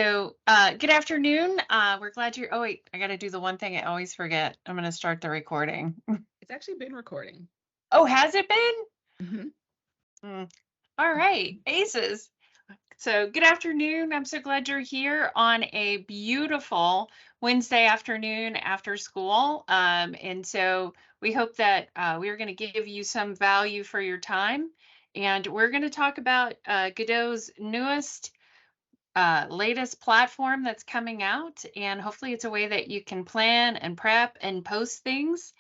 Good afternoon. We're glad you're. Oh, wait, I got to do the one thing I always forget. I'm going to start the recording. It's actually been recording. Oh, has it been? Mhm. Mm. All right, aces. Good afternoon. I'm so glad you're here on a beautiful Wednesday afternoon after school. We hope that we're going to give you some value for your time. And we're going to talk about Godot's newest latest platform that's coming out. And hopefully, it's a way that you can plan and prep and post things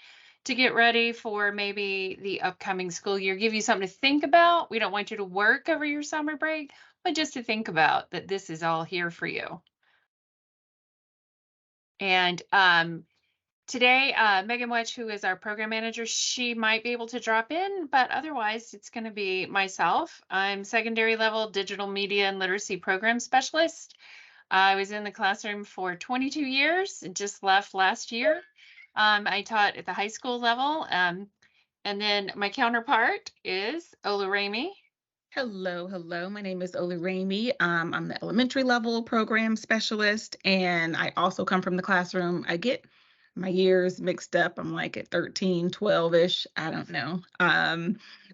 to get ready for maybe the upcoming school year. Give you something to think about. We don't want you to work over your summer break, but just to think about that this is all here for you. And Today, Megan Wedge, who is our program manager, she might be able to drop in, but otherwise, it's going to be myself. I'm secondary level digital media and literacy program specialist. I was in the classroom for 22 years and just left last year. I taught at the high school level. And then my counterpart is Oluremi. Hello, hello. My name is Oluremi. I'm the elementary level program specialist, and I also come from the classroom. I get my years mixed up. I'm like at 13, 12-ish. I don't know.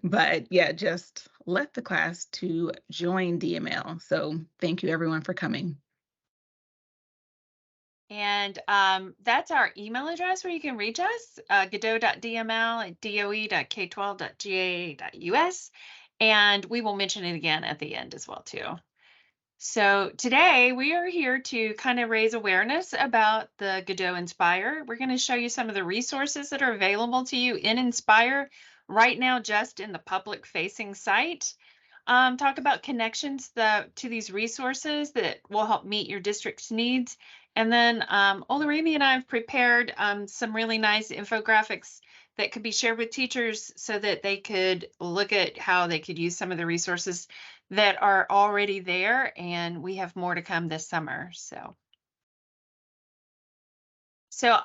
But yeah, just left the class to join DML. So thank you everyone for coming. And That's our email address where you can reach us, godot.dml@doe.k12.ga.us. And we will mention it again at the end as well, too. So today we are here to kind of raise awareness about the GaDOE Inspire. We're going to show you some of the resources that are available to you in Inspire right now, just in the public facing site. Talk about connections to these resources that will help meet your district's needs. And then Olarimi and I have prepared some really nice infographics that could be shared with teachers so that they could look at how they could use some of the resources that are already there. And we have more to come this summer. So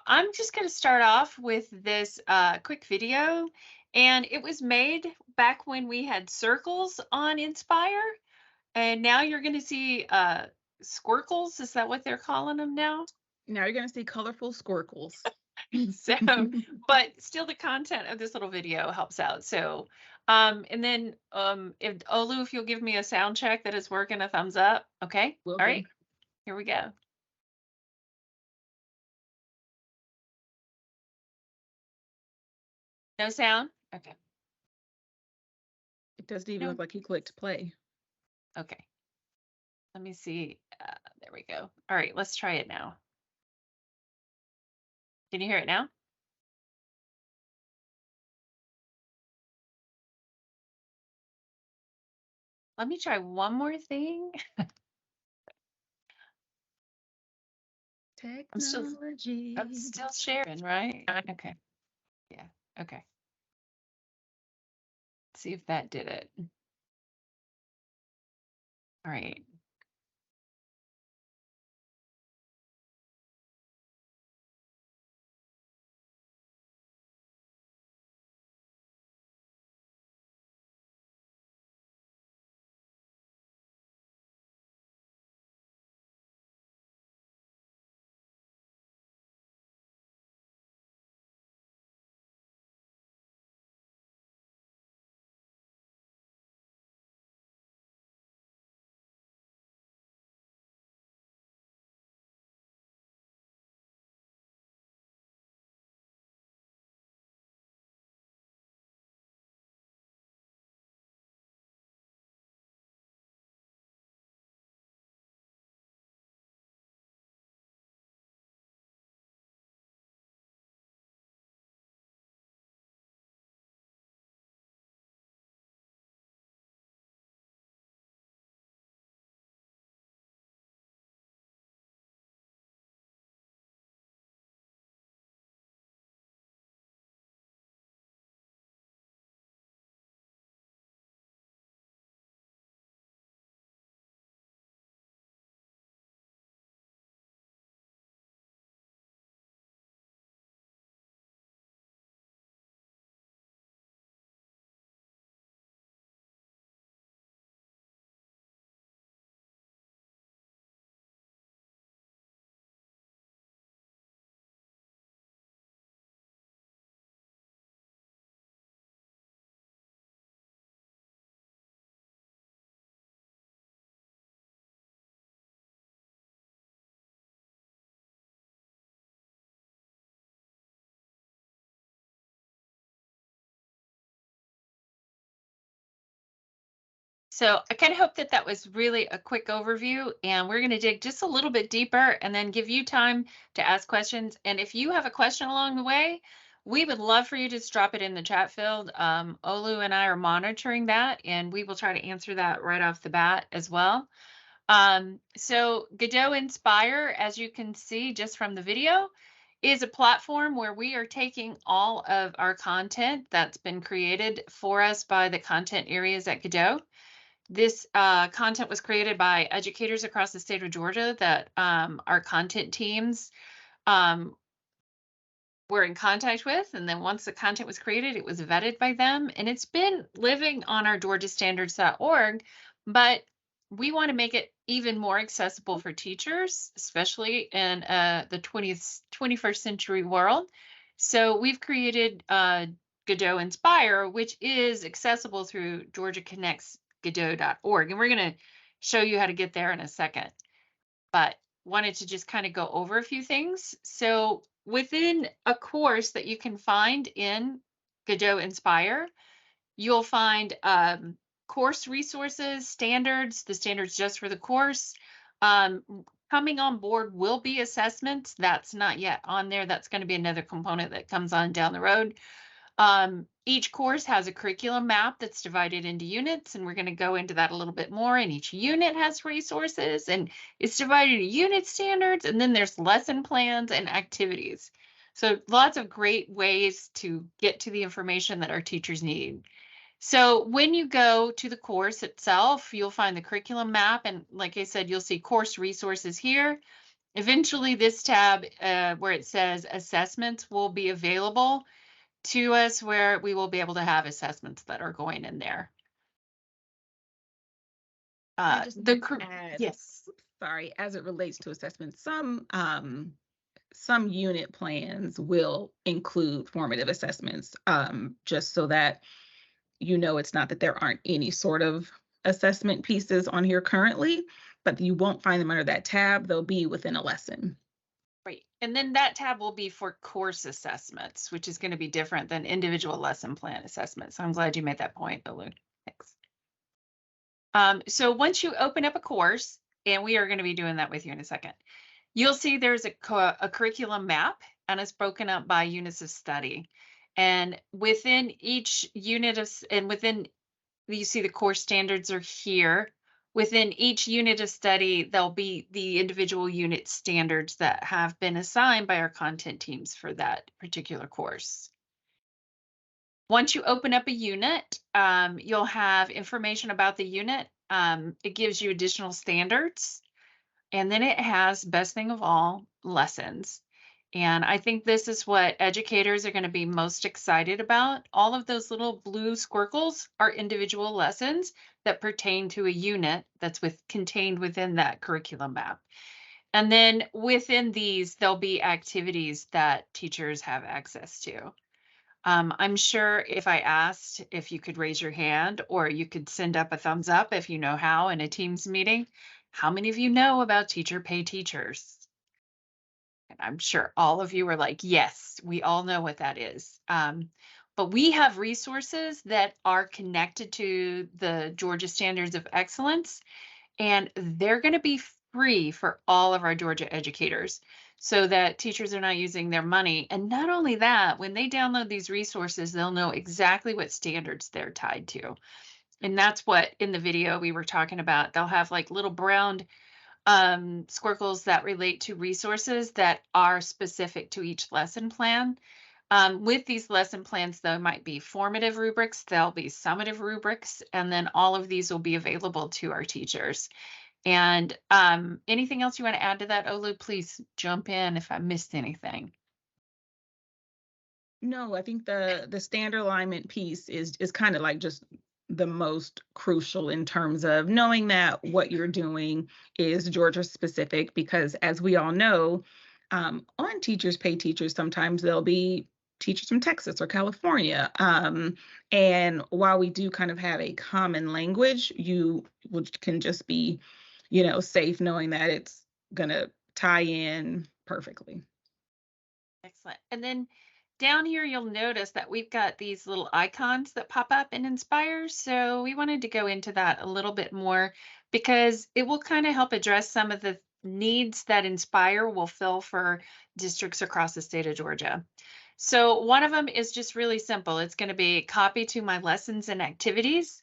I'm just going to start off with this quick video. And it was made back when we had circles on Inspire. And now you're going to see squircles. Is that what they're calling them now? Now you're going to see colorful squircles. So, but still the content of this little video helps out. If Olu, if you'll give me a sound check that is working, a thumbs up. Okay. Will All do. right. Here we go. No sound? Okay. It doesn't even No. look like you clicked play. Okay. Let me see. There we go. All right. Let's try it now. Can you hear it now? Let me try one more thing. I'm still I'm Technology. still sharing, right? Okay. Yeah. Okay. See if that did it. All right. So I kind of hope that that was really a quick overview, and we're going to dig just a little bit deeper and then give you time to ask questions. And if you have a question along the way, we would love for you to just drop it in the chat field. Olu and I are monitoring that, and we will try to answer that right off the bat as well. So GaDOE Inspire, as you can see just from the video, is a platform where we are taking all of our content that's been created for us by the content areas at GaDOE. This content was created by educators across the state of Georgia that our content teams were in contact with. And then once the content was created, it was vetted by them. And it's been living on our georgiastandards.org, but we want to make it even more accessible for teachers, especially in the 21st century world. So we've created GaDOE Inspire, which is accessible through Georgia Connects GaDOE.org. And we're going to show you how to get there in a second. But wanted to just kind of go over a few things. So within a course that you can find in GaDOE Inspire, you'll find course resources, standards, the standards just for the course. Coming on board will be assessments. That's not yet on there. That's going to be another component that comes on down the road. Each course has a curriculum map that's divided into units, and we're going to go into that a little bit more. And each unit has resources, and it's divided into unit standards, and then there's lesson plans and activities. So lots of great ways to get to the information that our teachers need. So when you go to the course itself, you'll find the curriculum map, and like I said, you'll see course resources here. Eventually, this tab where it says assessments will be available to us, where we will be able to have assessments that are going in there. I just need to add, yes. sorry, as it relates to assessments, some unit plans will include formative assessments, just so that you know it's not that there aren't any sort of assessment pieces on here currently, but you won't find them under that tab. They'll be within a lesson. Right. And then that tab will be for course assessments, which is going to be different than individual lesson plan assessments. So I'm glad you made that point, Olu. Thanks. So once you open up a course, and we are going to be doing that with you in a second, you'll see there's a curriculum map, and it's broken up by units of study. And within each unit you see the course standards are here. Within each unit of study, there'll be the individual unit standards that have been assigned by our content teams for that particular course. Once you open up a unit, you'll have information about the unit. It gives you additional standards, and then it has, best thing of all, lessons. And I think this is what educators are going to be most excited about. All of those little blue squircles are individual lessons that pertain to a unit that's contained within that curriculum map. And then within these, there'll be activities that teachers have access to. I'm sure if I asked if you could raise your hand, or you could send up a thumbs up if you know how in a Teams meeting, how many of you know about teacher pay teachers? And I'm sure all of you are like, yes, we all know what that is. But we have resources that are connected to the Georgia Standards of Excellence, and they're going to be free for all of our Georgia educators, so that teachers are not using their money. And not only that, when they download these resources, they'll know exactly what standards they're tied to. And that's what in the video we were talking about. They'll have like little brown squircles that relate to resources that are specific to each lesson plan. With these lesson plans, though, might be formative rubrics, there'll be summative rubrics, and then all of these will be available to our teachers. And anything else you want to add to that, Olu? Please jump in if I missed anything. No, I think the standard alignment piece is kind of like just the most crucial in terms of knowing that what you're doing is Georgia specific, because as we all know, on teachers pay teachers, sometimes there'll be teachers from Texas or California. And while we do kind of have a common language, you can just be, safe knowing that it's going to tie in perfectly. Excellent. And then down here, you'll notice that we've got these little icons that pop up in Inspire. So we wanted to go into that a little bit more because it will kind of help address some of the needs that Inspire will fill for districts across the state of Georgia. So one of them is just really simple. It's going to be copy to my lessons and activities.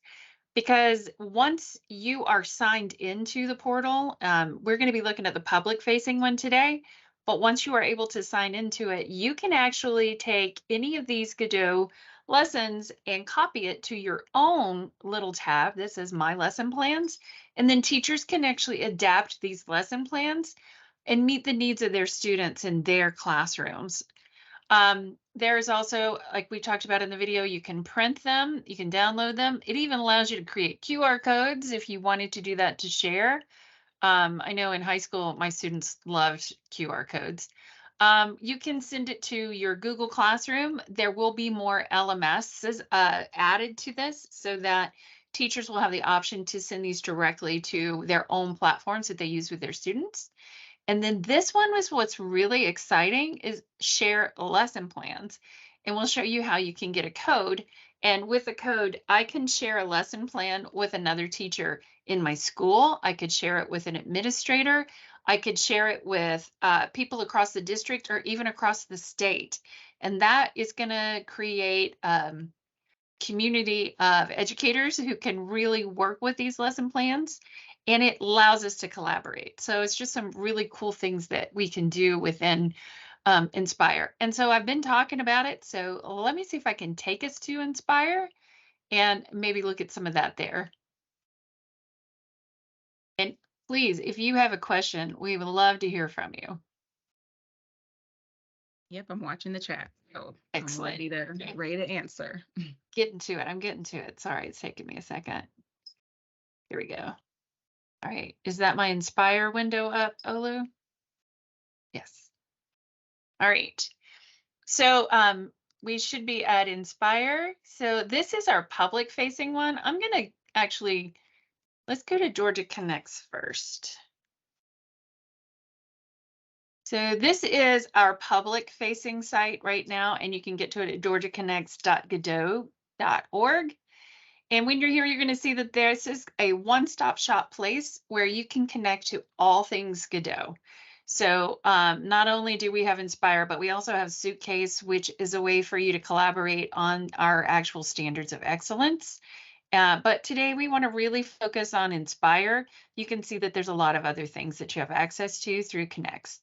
Because once you are signed into the portal, we're going to be looking at the public facing one today. But once you are able to sign into it, you can actually take any of these GaDOE lessons and copy it to your own little tab. This is my lesson plans. And then teachers can actually adapt these lesson plans and meet the needs of their students in their classrooms. There's also, like we talked about in the video, you can print them, you can download them. It even allows you to create QR codes if you wanted to do that to share. I know in high school, my students loved QR codes. You can send it to your Google Classroom. There will be more LMSs added to this so that teachers will have the option to send these directly to their own platforms that they use with their students. And then this one was what's really exciting is share lesson plans. And we'll show you how you can get a code. And with a code, I can share a lesson plan with another teacher in my school. I could share it with an administrator. I could share it with people across the district or even across the state. And that is going to create community of educators who can really work with these lesson plans, and it allows us to collaborate. So it's just some really cool things that we can do within Inspire. And so I've been talking about it. So let me see if I can take us to Inspire and maybe look at some of that there. And please, if you have a question, we would love to hear from you. Yep, I'm watching the chat. So I'm Excellent. ready to answer. Getting to it. I'm getting to it. Sorry, it's taking me a second. Here we go. All right. Is that my Inspire window up, Olu? Yes. All right. So we should be at Inspire. So this is our public facing one. I'm going to actually, let's go to Georgia Connects first. So this is our public facing site right now, and you can get to it at georgiaconnects.gadoe.org. And when you're here, you're going to see that this is a one-stop shop place where you can connect to all things GaDOE. So not only do we have Inspire, but we also have Suitcase, which is a way for you to collaborate on our actual standards of excellence. But today we want to really focus on Inspire. You can see that there's a lot of other things that you have access to through Connects.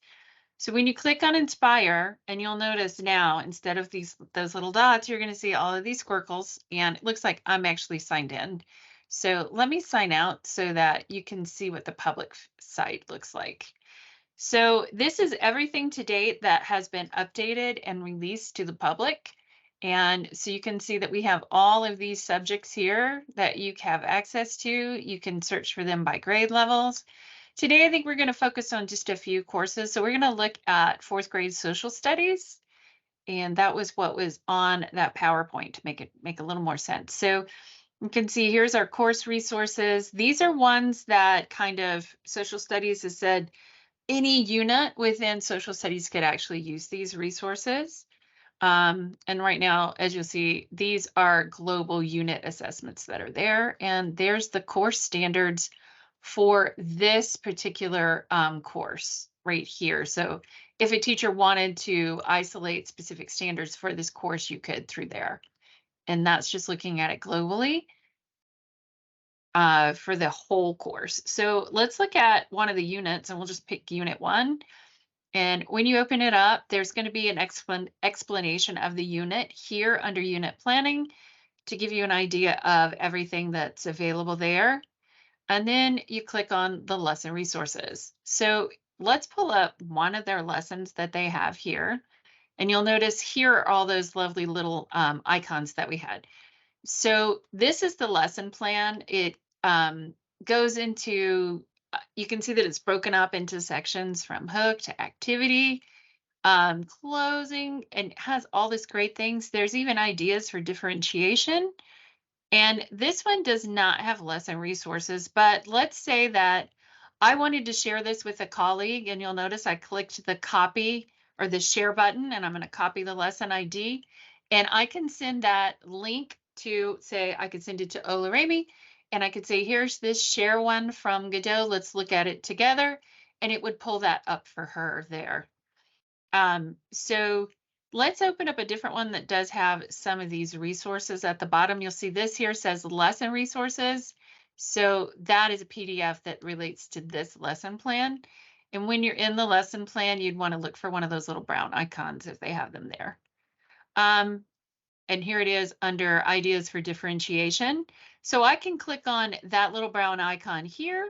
So when you click on Inspire, and you'll notice now, instead of those little dots, you're going to see all of these squircles, and it looks like I'm actually signed in. So let me sign out so that you can see what the public site looks like. So this is everything to date that has been updated and released to the public. And so you can see that we have all of these subjects here that you have access to. You can search for them by grade levels. Today, I think we're going to focus on just a few courses. So we're going to look at fourth grade social studies. And that was what was on that PowerPoint to make a little more sense. So you can see here's our course resources. These are ones that kind of social studies has said any unit within social studies could actually use these resources. And right now, as you'll see, these are global unit assessments that are there. And there's the course standards for this particular course right here. So if a teacher wanted to isolate specific standards for this course, you could through there. And that's just looking at it globally for the whole course. So let's look at one of the units, and we'll just pick unit 1. And when you open it up, there's going to be an explanation of the unit here under unit planning to give you an idea of everything that's available there. And then you click on the lesson resources. So let's pull up one of their lessons that they have here. And you'll notice here are all those lovely little icons that we had. So this is the lesson plan. It goes into, you can see that it's broken up into sections from hook to activity, closing, and it has all this great things. There's even ideas for differentiation. And this one does not have lesson resources, but let's say that I wanted to share this with a colleague, and you'll notice I clicked the copy or the share button, and I'm going to copy the lesson ID. And I can send that link to, say, I could send it to Olarami, and I could say, here's this share one from GaDOE. Let's look at it together. And it would pull that up for her there. So let's open up a different one that does have some of these resources at the bottom. You'll see this here says lesson resources. So that is a PDF that relates to this lesson plan. And when you're in the lesson plan, you'd want to look for one of those little brown icons if they have them there. And here it is under ideas for differentiation. So I can click on that little brown icon here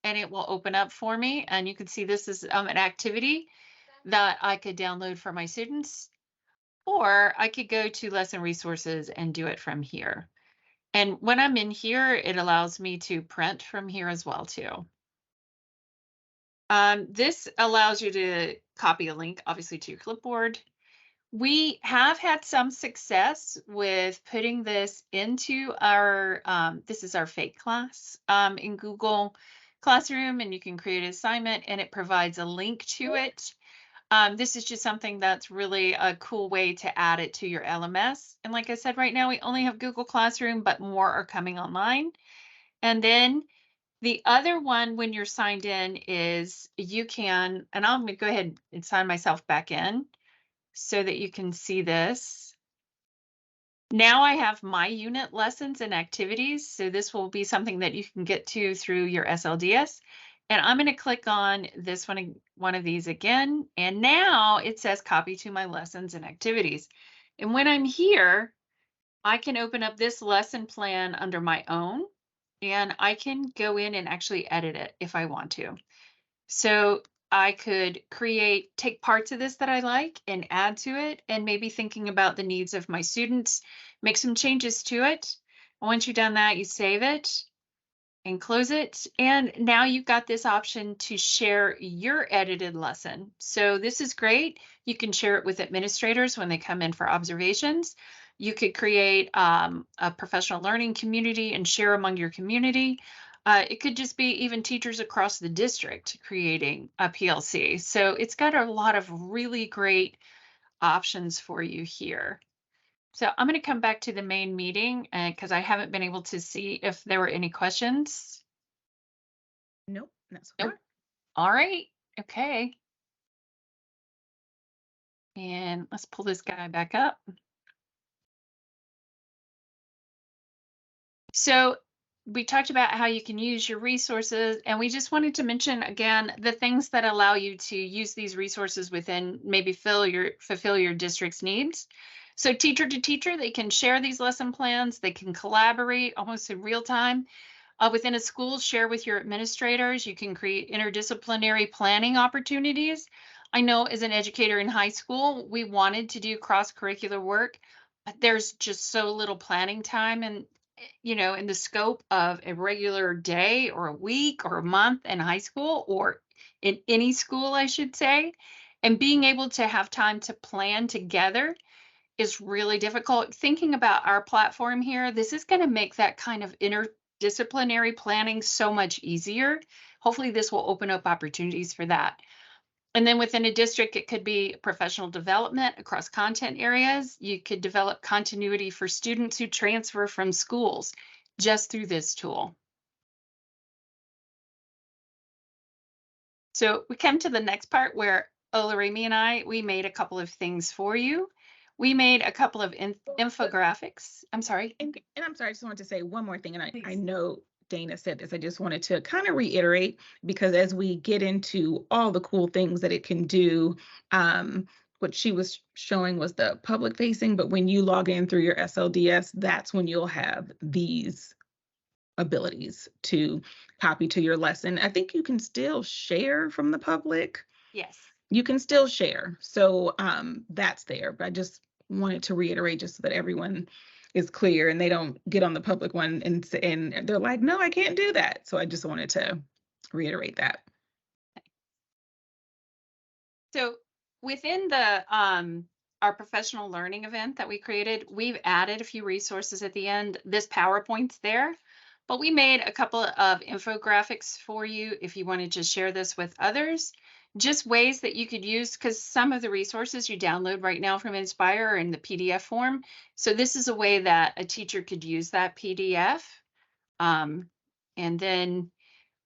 and it will open up for me. And you can see this is an activity that I could download for my students, or I could go to lesson resources and do it from here. And when I'm in here, it allows me to print from here as well too. This allows you to copy a link, obviously, to your clipboard. We have had some success with putting this into our, this is our fake class in Google Classroom, and you can create an assignment and it provides a link to it. This is just something that's really a cool way to add it to your LMS. And like I said, right now we only have Google Classroom, but more are coming online. And then the other one, when you're signed in, is you can, and I'm going to go ahead and sign myself back in so that you can see this. Now I have my unit lessons and activities. So this will be something that you can get to through your SLDS. And I'm going to click on this one of these again. And now it says copy to my lessons and activities. And when I'm here, I can open up this lesson plan under my own, and I can go in and actually edit it if I want to. So I could take parts of this that I like and add to it, and maybe thinking about the needs of my students, make some changes to it. Once you've done that, you save it and close it. And now you've got this option to share your edited lesson. So this is great. You can share it with administrators when they come in for observations. You could create a professional learning community and share among your community. It could just be even teachers across the district creating a PLC. So it's got a lot of really great options for you here. So I'm going to come back to the main meeting because I haven't been able to see if there were any questions. Nope, not so Nope. far. All right. Okay. And let's pull this guy back up. So we talked about how you can use your resources, and we just wanted to mention again the things that allow you to use these resources within maybe fulfill your district's needs. So teacher to teacher, they can share these lesson plans, they can collaborate almost in real time. Within a school, share with your administrators. You can create interdisciplinary planning opportunities. I know as an educator in high school, we wanted to do cross-curricular work, but there's just so little planning time and in the scope of a regular day or a week or a month in high school or in any school, I should say. And being able to have time to plan together is really difficult. Thinking about our platform here, this is going to make that kind of interdisciplinary planning so much easier. Hopefully, this will open up opportunities for that. And then within a district, it could be professional development across content areas. You could develop continuity for students who transfer from schools just through this tool. So we come to the next part where Olarimi and we made a couple of things for you. We made a couple of infographics. I'm sorry. And I'm sorry, I just wanted to say one more thing, and I Please. know Dana said this. I just wanted to kind of reiterate, because as we get into all the cool things that it can do, what she was showing was the public facing, but when you log in through your SLDS, that's when you'll have these abilities to copy to your lesson. I think you can still share from the public. Yes. You can still share. So that's there. But I just wanted to reiterate just so that everyone is clear and they don't get on the public one and they're like, no, I can't do that. So I just wanted to reiterate that. So within the our professional learning event that we created, we've added a few resources at the end. This PowerPoint's there, but we made a couple of infographics for you if you wanted to share this with others. just ways that you could use, because some of the resources you download right now from Inspire are in the PDF form. So this is a way that a teacher could use that PDF. Um, and then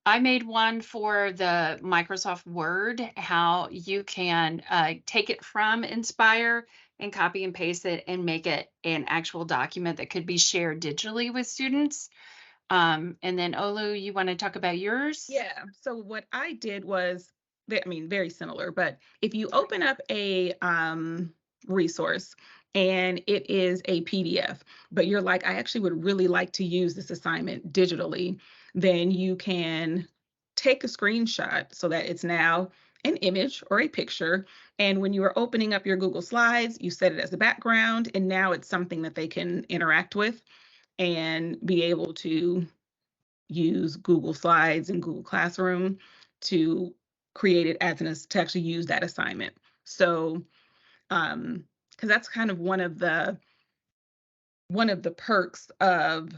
I made one for the Microsoft Word, how you can take it from Inspire and copy and paste it and make it an actual document that could be shared digitally with students. And then Olu, you want to talk about yours? Yeah. So what I did was, I mean, very similar, but if you open up a resource and it is a PDF, but you're like, I actually would really like to use this assignment digitally, then you can take a screenshot so that it's now an image or a picture. And when you are opening up your Google Slides, you set it as a background, and now it's something that they can interact with and be able to use Google Slides and Google Classroom to create it as to actually use that assignment. So, because that's kind of one of the perks of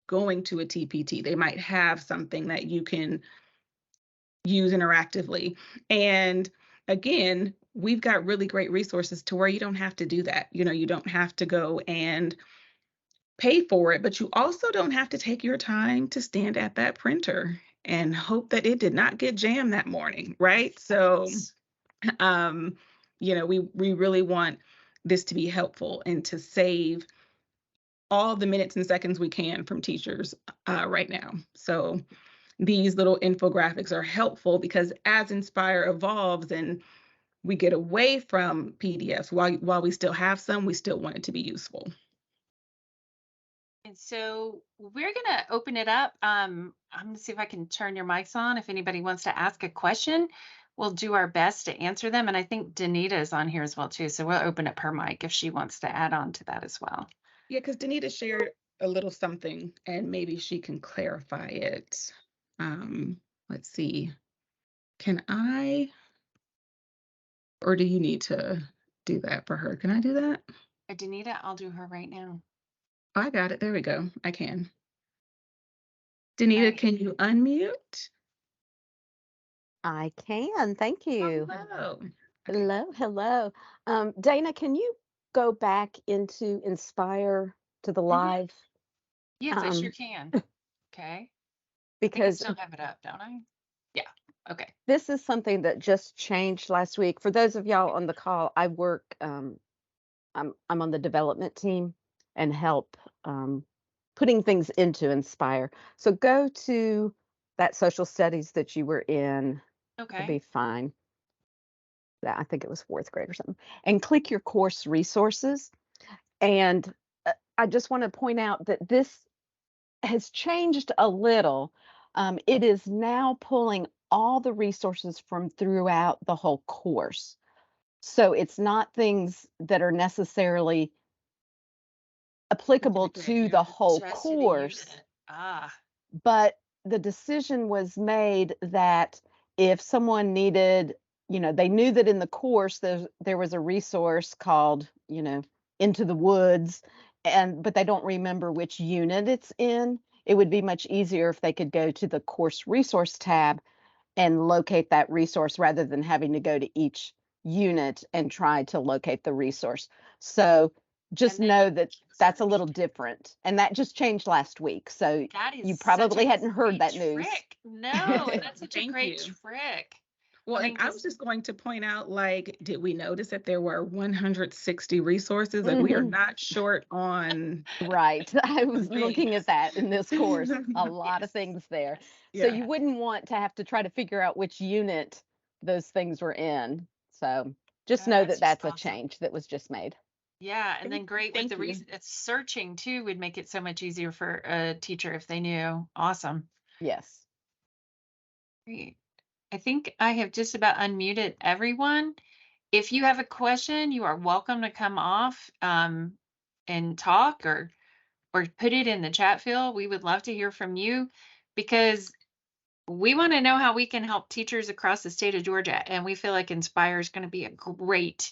going to a TPT. They might have something that you can use interactively. And again, we've got really great resources to where you don't have to do that. You don't have to go and pay for it, but you also don't have to take your time to stand at that printer and hope that it did not get jammed that morning, right? So, um, we really want this to be helpful and to save all the minutes and seconds we can from teachers right now. So these little infographics are helpful because as Inspire evolves and we get away from PDFs, while we still have some, we still want it to be useful. And so we're going to open it up. I'm going to see if I can turn your mics on. If anybody wants to ask a question, we'll do our best to answer them. And I think Danita is on here as well, too. So we'll open up her mic if she wants to add on to that as well. Yeah, because Danita shared a little something and maybe she can clarify it. Let's see. Can I, or do you need to do that for her? Can I do that? Danita, I'll do her right now. Oh, I got it. There we go. I can. Danita, Right. can you unmute? I can. Thank you. Hello. Okay. Hello, hello. Dana, can you go back into Inspire to the Mhm. live? Yes, I sure Um, can. Okay. I think I because still have it up, don't I? Yeah. Okay. this is something that just changed last week. For those of y'all on the call, I work, I'm on the development team and help putting things into Inspire. So go to that social studies that you were in. It'll Okay. be fine. Yeah, I think it was fourth grade or something. And click your course resources. And I just want to point out that this has changed a little. It is now pulling all the resources from throughout the whole course. So it's not things that are necessarily applicable to the whole Just to the course, unit. Ah, but the decision was made that if someone needed, they knew that in the course there was a resource called, Into the Woods, but they don't remember which unit it's in. It would be much easier if they could go to the course resource tab and locate that resource rather than having to go to each unit and try to locate the resource. So just and then you know that can that's a search. little different. And that just changed last week. So That is you such a probably hadn't heard great that news. trick. No, that's such a Thank great you. trick. Well, I and mean, I was because just going to point out, like, did we notice that there were 160 resources? Like, we are Mhm. not short on Right. I was looking at things. that in this course, a lot of yes, things there. yes, So Yeah. you yes. wouldn't want to have to try to figure out which unit those things were in. So just know That's that just that's a awesome. change that was just made. Yeah, and Thank, then great with thank the you. searching too would make it so much easier for a teacher if they knew. Awesome. Yes. Great. I think I have just about unmuted everyone. If you have a question, you are welcome to come off and talk or put it in the chat field. We would love to hear from you because we want to know how we can help teachers across the state of Georgia. And we feel like Inspire is going to be a great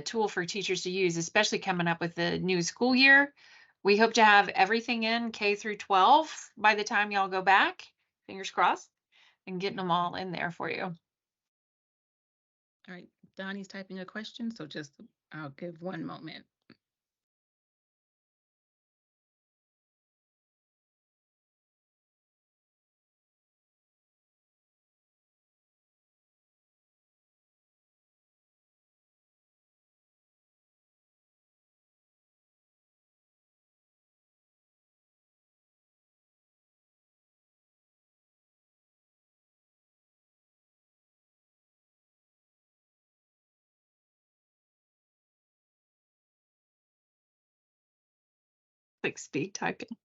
tool for teachers to use, especially coming up with the new school year. We hope to have everything in K through 12 by the time y'all go back. Fingers crossed. and getting them all in there for you. All right, Donnie's typing a question, so I'll give one moment. Like speed typing.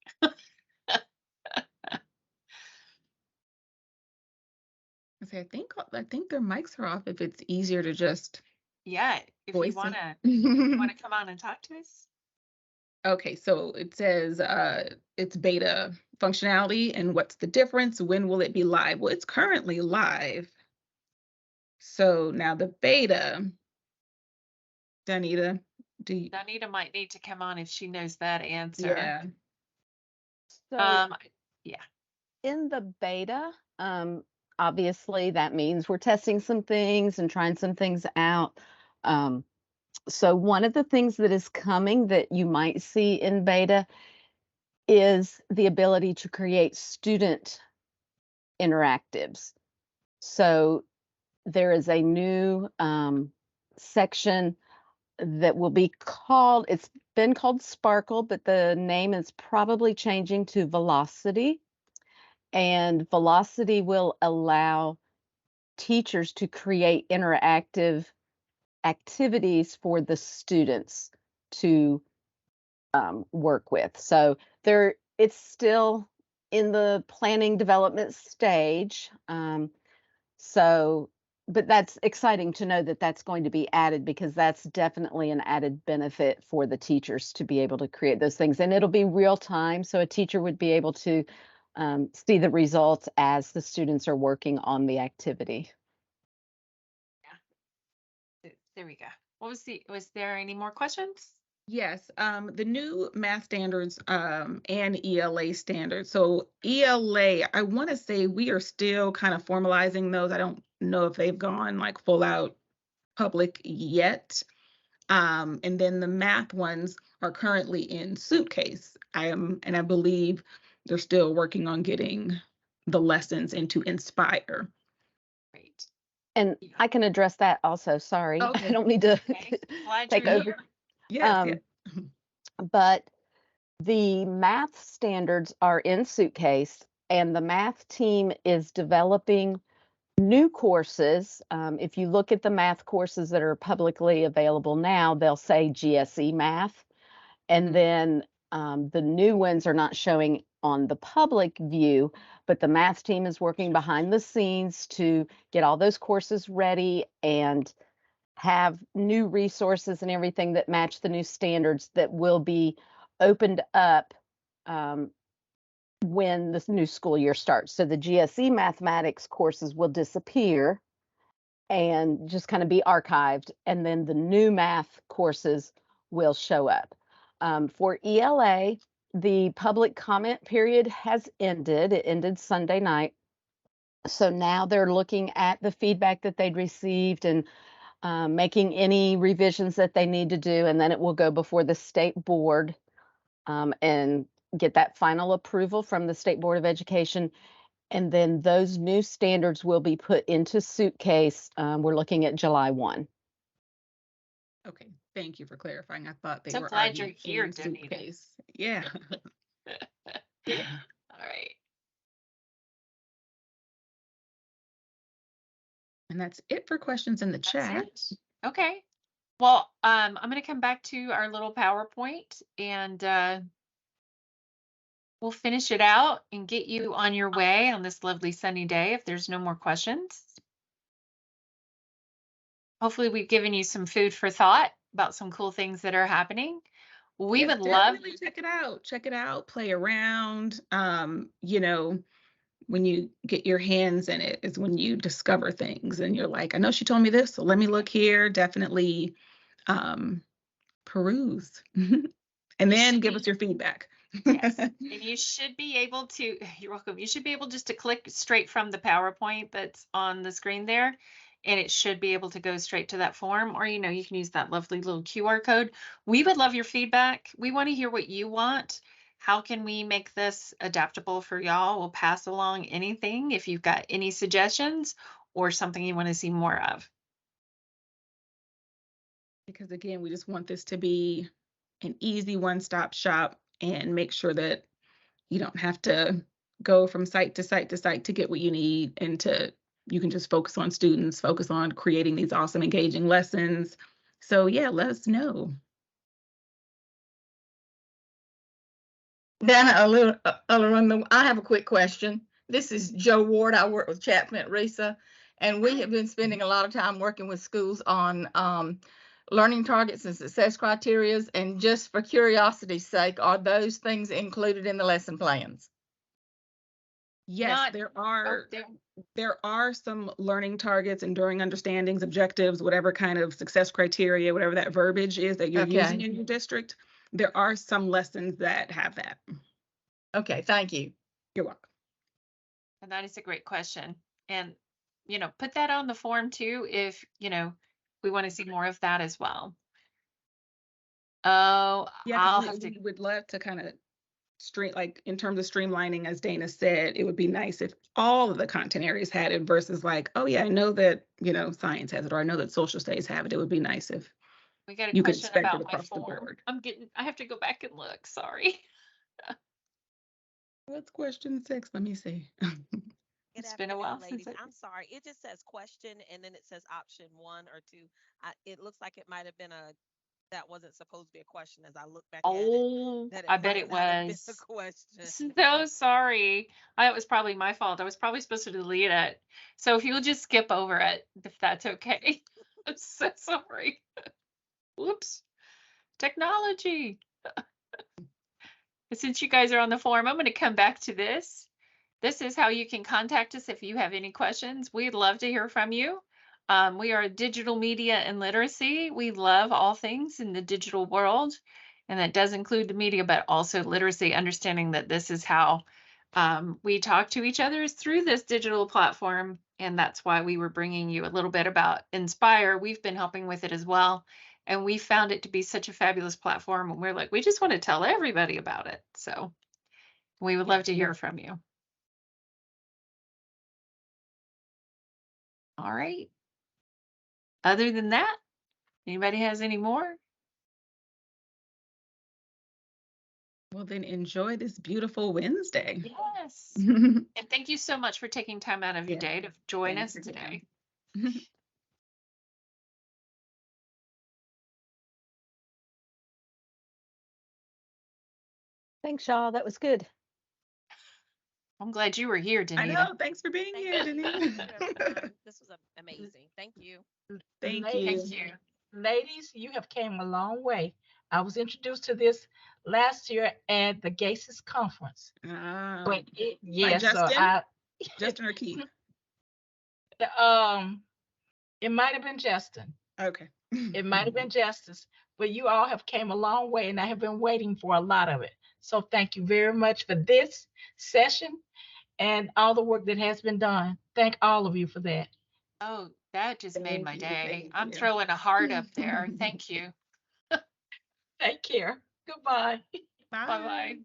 I think their mics are off. If it's easier to just Yeah, if you voice want to it. come on and talk to us. Okay, so it says it's beta functionality, and what's the difference? When will it be live? Well, it's currently live. So now the beta, Danita, Donita might need to come on if she knows that answer. yeah. So Yeah. in the beta, obviously that means we're testing some things and trying some things out. So one of the things that is coming that you might see in beta is the ability to create student interactives. So there is a new section that will be called, it's been called Sparkle, but the name is probably changing to Velocity. And Velocity will allow teachers to create interactive activities for the students to work with. So it's still in the planning development stage. So, but that's exciting to know that that's going to be added, because that's definitely an added benefit for the teachers to be able to create those things. And it'll be real time. So a teacher would be able to see the results as the students are working on the activity. There we go. Was there any more questions? Yes, the new math standards and ELA standards. So ELA, I want to say we are still kind of formalizing those. I don't know if they've gone like full out public yet. And then the math ones are currently in Suitcase. And I believe they're still working on getting the lessons into Inspire. Great. And Yeah. I can address that also. Sorry, Okay. I don't need to Glad take you're over. here. Yes, yes. But the math standards are in Suitcase, and the math team is developing new courses. If you look at the math courses that are publicly available now, they'll say GSE math. And then the new ones are not showing on the public view, but the math team is working behind the scenes to get all those courses ready and have new resources and everything that match the new standards that will be opened up when this new school year starts. So the GSE mathematics courses will disappear and just kind of be archived, and then the new math courses will show up. For ELA, the public comment period has ended. It ended Sunday night. So now they're looking at the feedback that they'd received and making any revisions that they need to do, and then it will go before the state board and get that final approval from the State Board of Education. And then those new standards will be put into Suitcase. We're looking at July 1. Okay, thank you for clarifying. I thought they So were glad you're already here, in Danita. Suitcase. Yeah. All right. And that's it for questions in the chat. That's it. Okay. Well, I'm going to come back to our little PowerPoint, and we'll finish it out and get you on your way on this lovely sunny day if there's no more questions. Hopefully we've given you some food for thought about some cool things that are happening. We Yes, would love definitely check it out. Check it out, play around. When you get your hands in it is when you discover things and you're like, I know she told me this, so let me look here. Definitely peruse. And then give us your feedback. Yes. And you should be able to, you're welcome. You should be able just to click straight from the PowerPoint that's on the screen there. And it should be able to go straight to that form, or, you can use that lovely little QR code. We would love your feedback. We want to hear what you want. How can we make this adaptable for y'all? We'll pass along anything if you've got any suggestions or something you want to see more of. Because again, we just want this to be an easy one-stop shop and make sure that you don't have to go from site to site to site to get what you need, and you can just focus on students, focus on creating these awesome, engaging lessons. So yeah, let us know. Dana, I have a quick question. This is Joe Ward. I work with Chapman at RISA, and we have been spending a lot of time working with schools on learning targets and success criteria. And just for curiosity's sake, are those things included in the lesson plans? Yes, there are some learning targets, enduring understandings, objectives, whatever kind of success criteria, whatever that verbiage is that you're using in your district. There are some lessons that have that. Okay, thank you. You're welcome. And that is a great question. And, put that on the form too, if, we want to see more of that as well. Oh, yeah, we would love to kind of like in terms of streamlining, as Dana said, it would be nice if all of the content areas had it versus like, oh yeah, I know that, science has it, or I know that social studies have it. It would be nice if we got a you could question expect about it my across the form. board. I have to go back and look, sorry. What's question 6? Let me see. It's been a while ladies. since I'm sorry. It just says question and then it says option 1 or 2. It looks like it might have been that wasn't supposed to be a question as I look back at it. That I bet it was a question. So sorry. It was probably my fault. I was probably supposed to delete it. So if you'll just skip over it, if that's okay. I'm so sorry. Whoops. Technology. Since you guys are on the forum, I'm going to come back to this. This is how you can contact us if you have any questions. We'd love to hear from you. We are digital media and literacy. We love all things in the digital world, and that does include the media, but also literacy, understanding that this is how we talk to each other is through this digital platform. And that's why we were bringing you a little bit about Inspire. We've been helping with it as well. And we found it to be such a fabulous platform. And we're like, we just want to tell everybody about it. So we would love to hear from you. All right. Other than that, anybody has any more? Well, then enjoy this beautiful Wednesday. Yes. And thank you so much for taking time out of your day to join us today. Thanks, y'all. That was good. I'm glad you were here, Danita. I know. Thanks for being here, Danita. This was amazing. Thank you. Thank you. Ladies, you have came a long way. I was introduced to this last year at the GACES conference. By Yes, Justin? Justin or Keith? It might have been Justin. Okay. It might have been Justice, but you all have came a long way, and I have been waiting for a lot of it. So thank you very much for this session and all the work that has been done. Thank all of you for that. Oh, that just made my day. Thank I'm you. throwing a heart up there. Thank you. Take care. Goodbye. Bye. Bye-bye.